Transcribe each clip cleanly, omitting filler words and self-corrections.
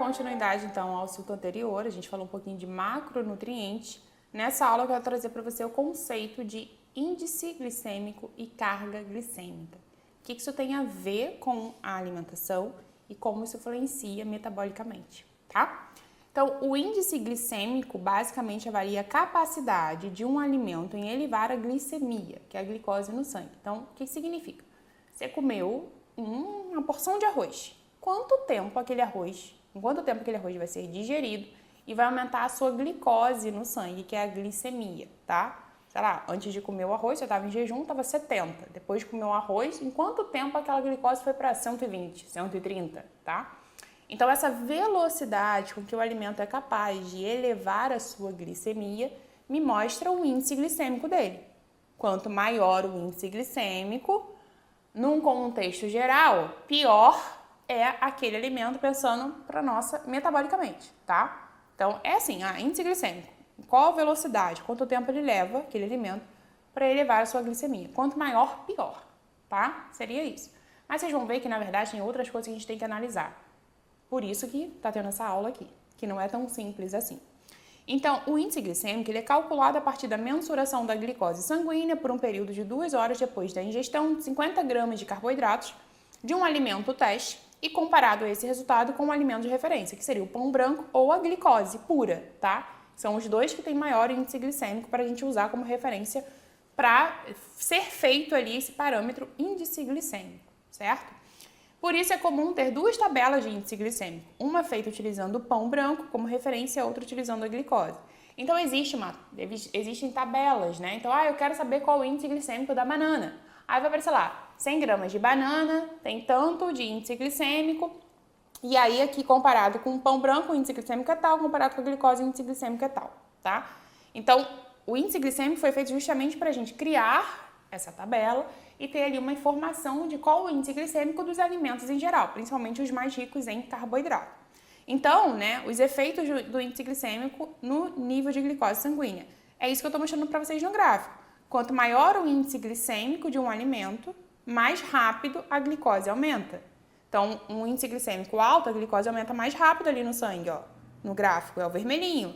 continuidade, então, ao assunto anterior, a gente falou um pouquinho de macronutrientes. Nessa aula eu quero trazer para você o conceito de índice glicêmico e carga glicêmica. O que isso tem a ver com a alimentação e como isso influencia metabolicamente, tá? Então, o índice glicêmico basicamente avalia a capacidade de um alimento em elevar a glicemia, que é a glicose no sangue. Então, o que significa? Você comeu uma porção de arroz. Em quanto tempo aquele arroz vai ser digerido e vai aumentar a sua glicose no sangue, que é a glicemia, tá? Sei lá, antes de comer o arroz, você estava em jejum, estava 70. Depois de comer o arroz, em quanto tempo aquela glicose foi para 120, 130, tá? Então, essa velocidade com que o alimento é capaz de elevar a sua glicemia me mostra o índice glicêmico dele. Quanto maior o índice glicêmico, num contexto geral, pior é aquele alimento pensando para nossa metabolicamente, tá? Então, é assim, índice glicêmico. Qual a velocidade, quanto tempo ele leva, aquele alimento, para elevar a sua glicemia. Quanto maior, pior, tá? Seria isso. Mas vocês vão ver que, na verdade, tem outras coisas que a gente tem que analisar. Por isso que tá tendo essa aula aqui, que não é tão simples assim. Então, o índice glicêmico ele é calculado a partir da mensuração da glicose sanguínea por um período de 2 horas depois da ingestão de 50 gramas de carboidratos de um alimento teste e comparado a esse resultado com um alimento de referência, que seria o pão branco ou a glicose pura, tá? São os dois que têm maior índice glicêmico para a gente usar como referência para ser feito ali esse parâmetro índice glicêmico, certo? Por isso é comum ter 2 tabelas de índice glicêmico, uma feita utilizando o pão branco como referência e outra utilizando a glicose. Então existem tabelas, né? Então, eu quero saber qual é o índice glicêmico da banana. Aí vai aparecer lá, 100 gramas de banana tem tanto de índice glicêmico, e aí aqui comparado com o pão branco o índice glicêmico é tal, comparado com a glicose o índice glicêmico é tal, tá? Então, o índice glicêmico foi feito justamente para a gente criar essa tabela e ter ali uma informação de qual o índice glicêmico dos alimentos em geral, principalmente os mais ricos em carboidrato. Então, né, os efeitos do índice glicêmico no nível de glicose sanguínea. É isso que eu estou mostrando para vocês no gráfico. Quanto maior o índice glicêmico de um alimento, mais rápido a glicose aumenta. Então, um índice glicêmico alto, a glicose aumenta mais rápido ali no sangue, ó, no gráfico, é o vermelhinho.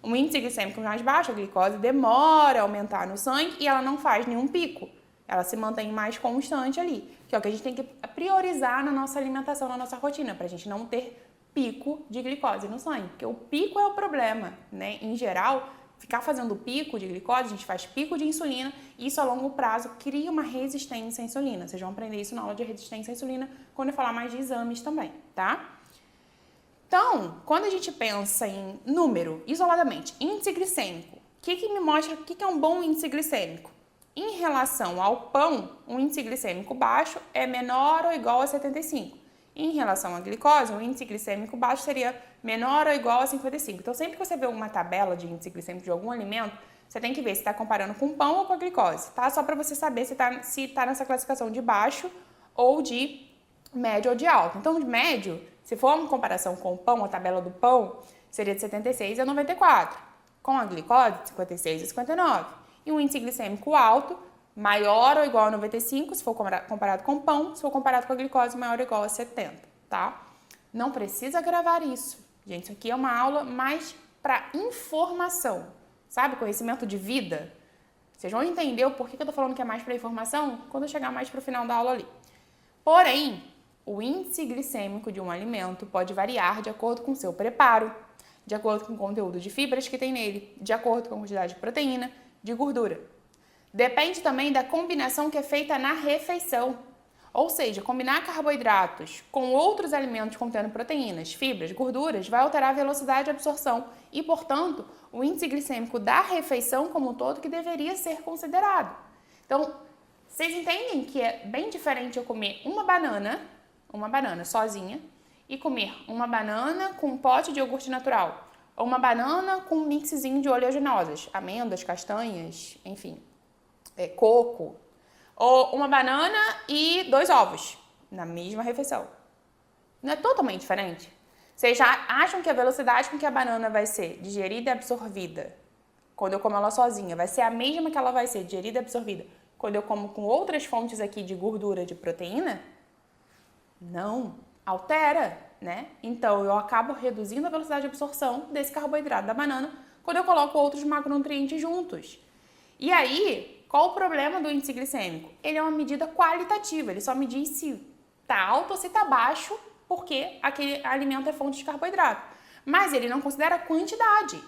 Um índice glicêmico mais baixo, a glicose demora a aumentar no sangue e ela não faz nenhum pico. Ela se mantém mais constante ali, que é o que a gente tem que priorizar na nossa alimentação, na nossa rotina, para a gente não ter pico de glicose no sangue, porque o pico é o problema, né? Em geral, ficar fazendo pico de glicose, a gente faz pico de insulina e isso a longo prazo cria uma resistência à insulina. Vocês vão aprender isso na aula de resistência à insulina, quando eu falar mais de exames também, tá? Então, quando a gente pensa em número, isoladamente, índice glicêmico, o que me mostra o que é um bom índice glicêmico? Em relação ao pão, um índice glicêmico baixo é menor ou igual a 75. Em relação à glicose, um índice glicêmico baixo seria menor ou igual a 55. Então, sempre que você vê uma tabela de índice glicêmico de algum alimento, você tem que ver se está comparando com pão ou com a glicose, tá? Só para você saber se tá nessa classificação de baixo ou de médio ou de alto. Então, de médio, se for uma comparação com o pão, a tabela do pão seria de 76 a 94. Com a glicose, de 56 a 59. E um índice glicêmico alto, maior ou igual a 95, se for comparado com pão, se for comparado com a glicose, maior ou igual a 70, tá? Não precisa gravar isso. Gente, isso aqui é uma aula mais para informação, sabe? Conhecimento de vida. Vocês vão entender o porquê que eu tô falando que é mais para informação quando eu chegar mais pro final da aula ali. Porém, o índice glicêmico de um alimento pode variar de acordo com o seu preparo, de acordo com o conteúdo de fibras que tem nele, de acordo com a quantidade de proteína, de gordura. Depende também da combinação que é feita na refeição. Ou seja, combinar carboidratos com outros alimentos contendo proteínas, fibras, gorduras vai alterar a velocidade de absorção e, portanto, o índice glicêmico da refeição como um todo que deveria ser considerado. Então, vocês entendem que é bem diferente eu comer uma banana sozinha, e comer uma banana com um pote de iogurte natural, ou uma banana com um mixzinho de oleaginosas, amêndoas, castanhas, enfim, coco, ou uma banana e 2 ovos na mesma refeição. Não é totalmente diferente? Vocês já acham que a velocidade com que a banana vai ser digerida e absorvida quando eu como ela sozinha vai ser a mesma que ela vai ser digerida e absorvida quando eu como com outras fontes aqui de gordura, de proteína? Não, altera. né? Então, eu acabo reduzindo a velocidade de absorção desse carboidrato da banana quando eu coloco outros macronutrientes juntos. E aí, qual o problema do índice glicêmico? Ele é uma medida qualitativa, ele só mede se está alto ou se está baixo, porque aquele alimento é fonte de carboidrato. Mas ele não considera a quantidade.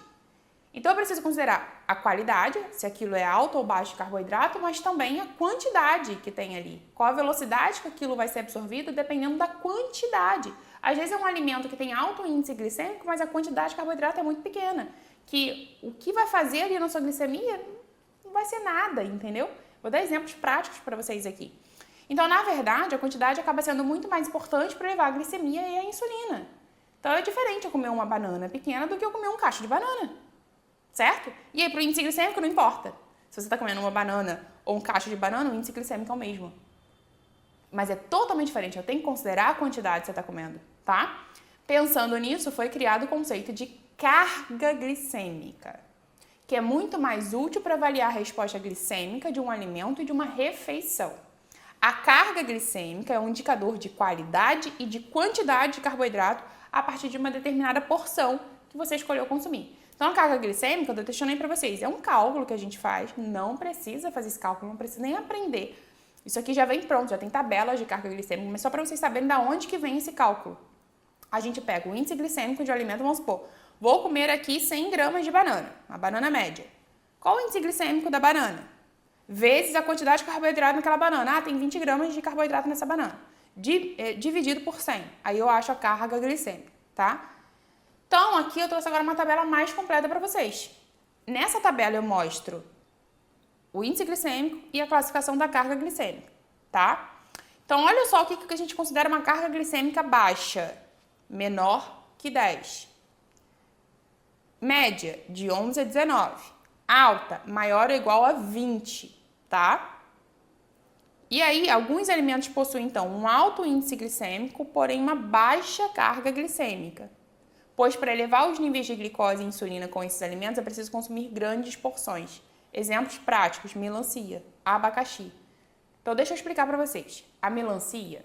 Então, eu preciso considerar a qualidade, se aquilo é alto ou baixo de carboidrato, mas também a quantidade que tem ali. Qual a velocidade que aquilo vai ser absorvido, dependendo da quantidade. Às vezes é um alimento que tem alto índice glicêmico, mas a quantidade de carboidrato é muito pequena. Que o que vai fazer ali na sua glicemia não vai ser nada, entendeu? Vou dar exemplos práticos para vocês aqui. Então, na verdade, a quantidade acaba sendo muito mais importante para levar a glicemia e a insulina. Então, é diferente eu comer uma banana pequena do que eu comer um cacho de banana. Certo? E aí, para o índice glicêmico, não importa. Se você está comendo uma banana ou um cacho de banana, o índice glicêmico é o mesmo. Mas é totalmente diferente. Eu tenho que considerar a quantidade que você está comendo, tá? Pensando nisso, foi criado o conceito de carga glicêmica, que é muito mais útil para avaliar a resposta glicêmica de um alimento e de uma refeição. A carga glicêmica é um indicador de qualidade e de quantidade de carboidrato a partir de uma determinada porção que você escolheu consumir. Então, a carga glicêmica, eu deixando aí para vocês, é um cálculo que a gente faz, não precisa fazer esse cálculo, não precisa nem aprender. Isso aqui já vem pronto, já tem tabelas de carga glicêmica, mas só para vocês saberem de onde que vem esse cálculo. A gente pega o índice glicêmico de alimento, vamos supor, vou comer aqui 100 gramas de banana, uma banana média. Qual o índice glicêmico da banana? Vezes a quantidade de carboidrato naquela banana. Ah, tem 20 gramas de carboidrato nessa banana. Dividido por 100. Aí eu acho a carga glicêmica, tá? Então, aqui eu trouxe agora uma tabela mais completa para vocês. Nessa tabela eu mostro o índice glicêmico e a classificação da carga glicêmica, tá? Então, olha só o que a gente considera uma carga glicêmica baixa, menor que 10. Média, de 11 a 19. Alta, maior ou igual a 20, tá? E aí, alguns alimentos possuem, então, um alto índice glicêmico, porém uma baixa carga glicêmica. Pois para elevar os níveis de glicose e insulina com esses alimentos é preciso consumir grandes porções. Exemplos práticos, melancia, abacaxi. Então deixa eu explicar para vocês. A melancia,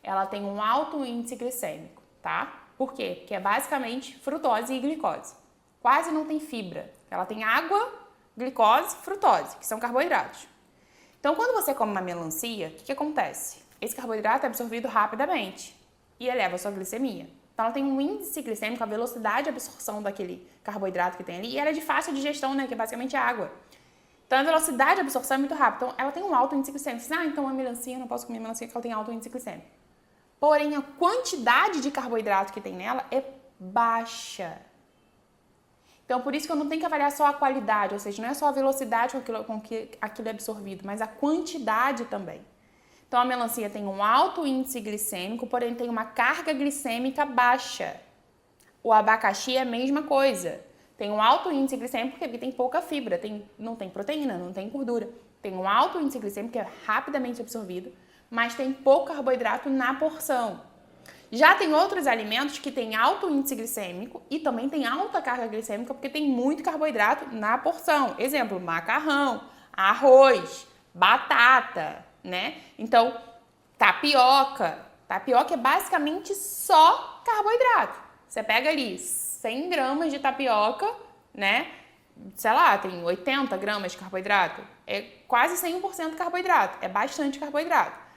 ela tem um alto índice glicêmico, tá? Por quê? Porque é basicamente frutose e glicose. Quase não tem fibra. Ela tem água, glicose, frutose, que são carboidratos. Então quando você come uma melancia, o que acontece? Esse carboidrato é absorvido rapidamente e eleva a sua glicemia. Então, ela tem um índice glicêmico, a velocidade de absorção daquele carboidrato que tem ali, e ela é de fácil digestão, né, que é basicamente água. Então, a velocidade de absorção é muito rápida. Então, ela tem um alto índice glicêmico. Então a melancia, eu não posso comer melancia porque ela tem alto índice glicêmico. Porém, a quantidade de carboidrato que tem nela é baixa. Então, por isso que eu não tenho que avaliar só a qualidade, ou seja, não é só a velocidade com que aquilo é absorvido, mas a quantidade também. Então, a melancia tem um alto índice glicêmico, porém tem uma carga glicêmica baixa. O abacaxi é a mesma coisa. Tem um alto índice glicêmico porque tem pouca fibra, não tem proteína, não tem gordura. Tem um alto índice glicêmico que é rapidamente absorvido, mas tem pouco carboidrato na porção. Já tem outros alimentos que têm alto índice glicêmico e também tem alta carga glicêmica porque tem muito carboidrato na porção. Exemplo, macarrão, arroz, batata, né? Então, tapioca. Tapioca é basicamente só carboidrato. Você pega ali 100 gramas de tapioca, né? Sei lá, tem 80 gramas de carboidrato. É quase 100% carboidrato. É bastante carboidrato.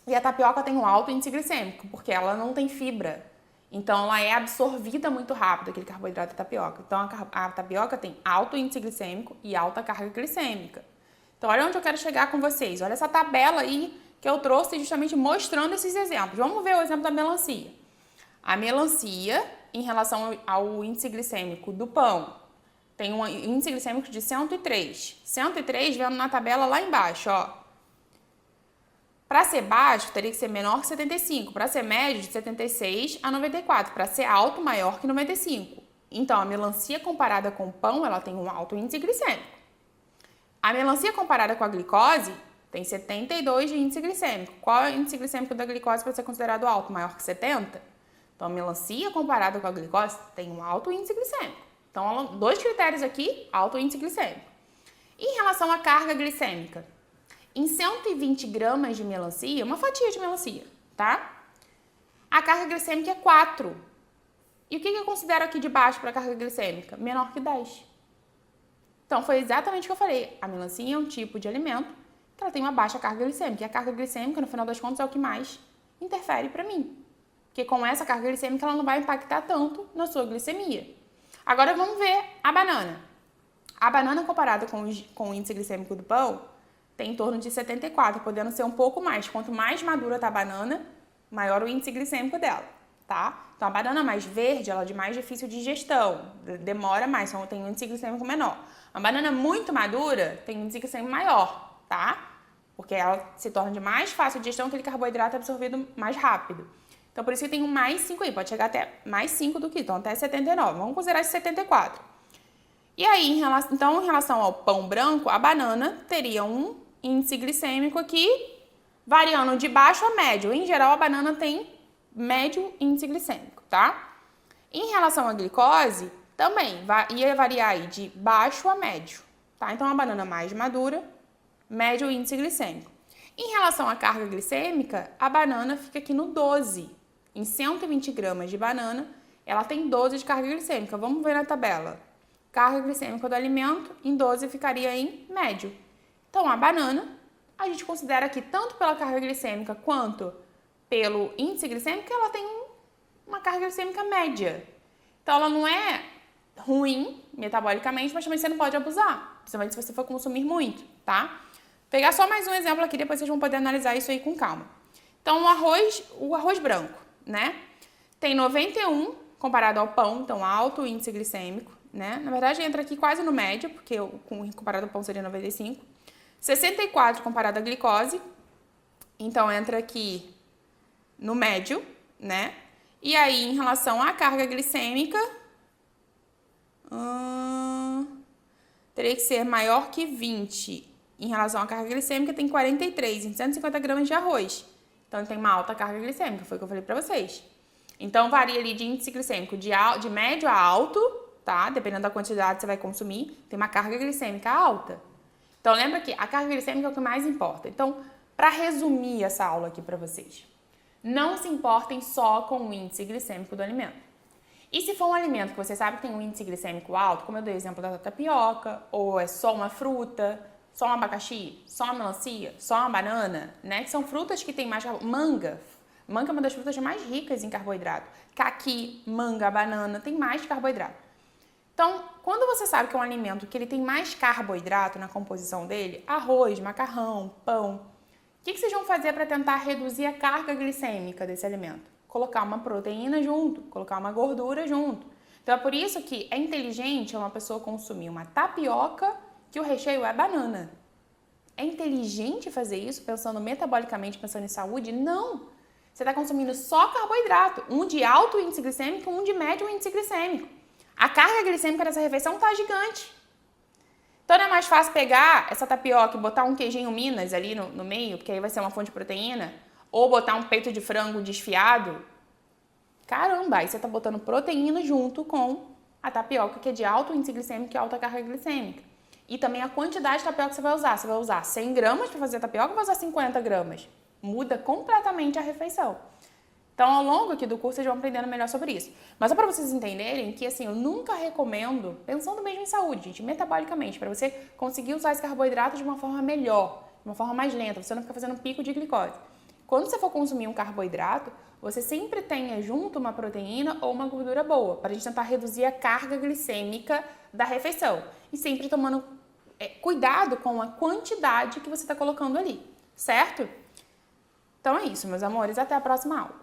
E a tapioca tem um alto índice glicêmico, porque ela não tem fibra. Então, ela é absorvida muito rápido, aquele carboidrato da tapioca. Então, a tapioca tem alto índice glicêmico e alta carga glicêmica. Então, olha onde eu quero chegar com vocês. Olha essa tabela aí que eu trouxe justamente mostrando esses exemplos. Vamos ver o exemplo da melancia. A melancia, em relação ao índice glicêmico do pão, tem um índice glicêmico de 103. 103 vendo na tabela lá embaixo, ó. Para ser baixo, teria que ser menor que 75. Para ser médio, de 76 a 94. Para ser alto, maior que 95. Então, a melancia comparada com o pão, ela tem um alto índice glicêmico. A melancia comparada com a glicose tem 72 de índice glicêmico. Qual é o índice glicêmico da glicose para ser considerado alto? Maior que 70? Então, a melancia comparada com a glicose tem um alto índice glicêmico. Então, dois critérios aqui, alto índice glicêmico. Em relação à carga glicêmica, em 120 gramas de melancia, uma fatia de melancia, tá? A carga glicêmica é 4. E o que eu considero aqui de baixo para a carga glicêmica? Menor que 10. Então, foi exatamente o que eu falei. A melancia é um tipo de alimento que ela tem uma baixa carga glicêmica. E a carga glicêmica, no final das contas, é o que mais interfere para mim. Porque com essa carga glicêmica, ela não vai impactar tanto na sua glicemia. Agora, vamos ver a banana. A banana, comparada com o índice glicêmico do pão, tem em torno de 74, podendo ser um pouco mais. Quanto mais madura tá a banana, maior o índice glicêmico dela, tá? Então, a banana mais verde, ela é de mais difícil digestão, demora mais, então tem um índice glicêmico menor. A banana muito madura tem um índice glicêmico maior, tá? Porque ela se torna de mais fácil digestão, aquele carboidrato é absorvido mais rápido. Então, por isso que tem um mais 5 aí, pode chegar até mais 5 do que, então até 79. Vamos considerar esse 74. E aí, em relação ao pão branco, a banana teria um índice glicêmico aqui, variando de baixo a médio. Em geral, a banana tem médio índice glicêmico, tá? Em relação à glicose, também ia variar aí de baixo a médio, tá? Então, a banana mais madura, médio índice glicêmico. Em relação à carga glicêmica, a banana fica aqui no 12. Em 120 gramas de banana, ela tem 12 de carga glicêmica. Vamos ver na tabela. Carga glicêmica do alimento, em 12 ficaria em médio. Então, a banana, a gente considera que tanto pela carga glicêmica quanto pelo índice glicêmico, ela tem uma carga glicêmica média. Então, ela não é ruim metabolicamente, mas também você não pode abusar, principalmente se você for consumir muito, tá? Vou pegar só mais um exemplo aqui, depois vocês vão poder analisar isso aí com calma. Então, o arroz branco, né? Tem 91 comparado ao pão, então alto índice glicêmico, né? Na verdade, entra aqui quase no médio, porque comparado ao pão seria 95. 64 comparado à glicose, então entra aqui no médio, né? E aí, em relação à carga glicêmica, teria que ser maior que 20. Em relação à carga glicêmica, tem 43 em 150 gramas de arroz. Então, ele tem uma alta carga glicêmica, foi o que eu falei pra vocês. Então, varia ali de índice glicêmico de médio a alto, tá? Dependendo da quantidade que você vai consumir, tem uma carga glicêmica alta. Então, lembra que a carga glicêmica é o que mais importa. Então, para resumir essa aula aqui para vocês, não se importem só com o índice glicêmico do alimento. E se for um alimento que você sabe que tem um índice glicêmico alto, como eu dei o exemplo da tapioca, ou é só uma fruta, só um abacaxi, só uma melancia, só uma banana, né? Que são frutas que têm mais manga. Manga é uma das frutas mais ricas em carboidrato. Caqui, manga, banana, tem mais carboidrato. Então, quando você sabe que é um alimento que ele tem mais carboidrato na composição dele, arroz, macarrão, pão, o que vocês vão fazer para tentar reduzir a carga glicêmica desse alimento? Colocar uma proteína junto, colocar uma gordura junto. Então, é por isso que é inteligente uma pessoa consumir uma tapioca que o recheio é banana. É inteligente fazer isso pensando metabolicamente, pensando em saúde? Não! Você está consumindo só carboidrato, um de alto índice glicêmico, um de médio índice glicêmico. A carga glicêmica dessa refeição tá gigante. Então não é mais fácil pegar essa tapioca e botar um queijinho Minas ali no meio, porque aí vai ser uma fonte de proteína, ou botar um peito de frango desfiado? Caramba, aí você tá botando proteína junto com a tapioca, que é de alto índice glicêmico e alta carga glicêmica. E também a quantidade de tapioca que você vai usar. Você vai usar 100 gramas para fazer a tapioca ou vai usar 50 gramas? Muda completamente a refeição. Então, ao longo aqui do curso, vocês vão aprendendo melhor sobre isso. Mas só para vocês entenderem que, assim, eu nunca recomendo, pensando mesmo em saúde, gente, metabolicamente, para você conseguir usar esse carboidrato de uma forma melhor, de uma forma mais lenta, você não ficar fazendo pico de glicose. Quando você for consumir um carboidrato, você sempre tenha junto uma proteína ou uma gordura boa, para a gente tentar reduzir a carga glicêmica da refeição. E sempre tomando cuidado com a quantidade que você está colocando ali, certo? Então é isso, meus amores. Até a próxima aula.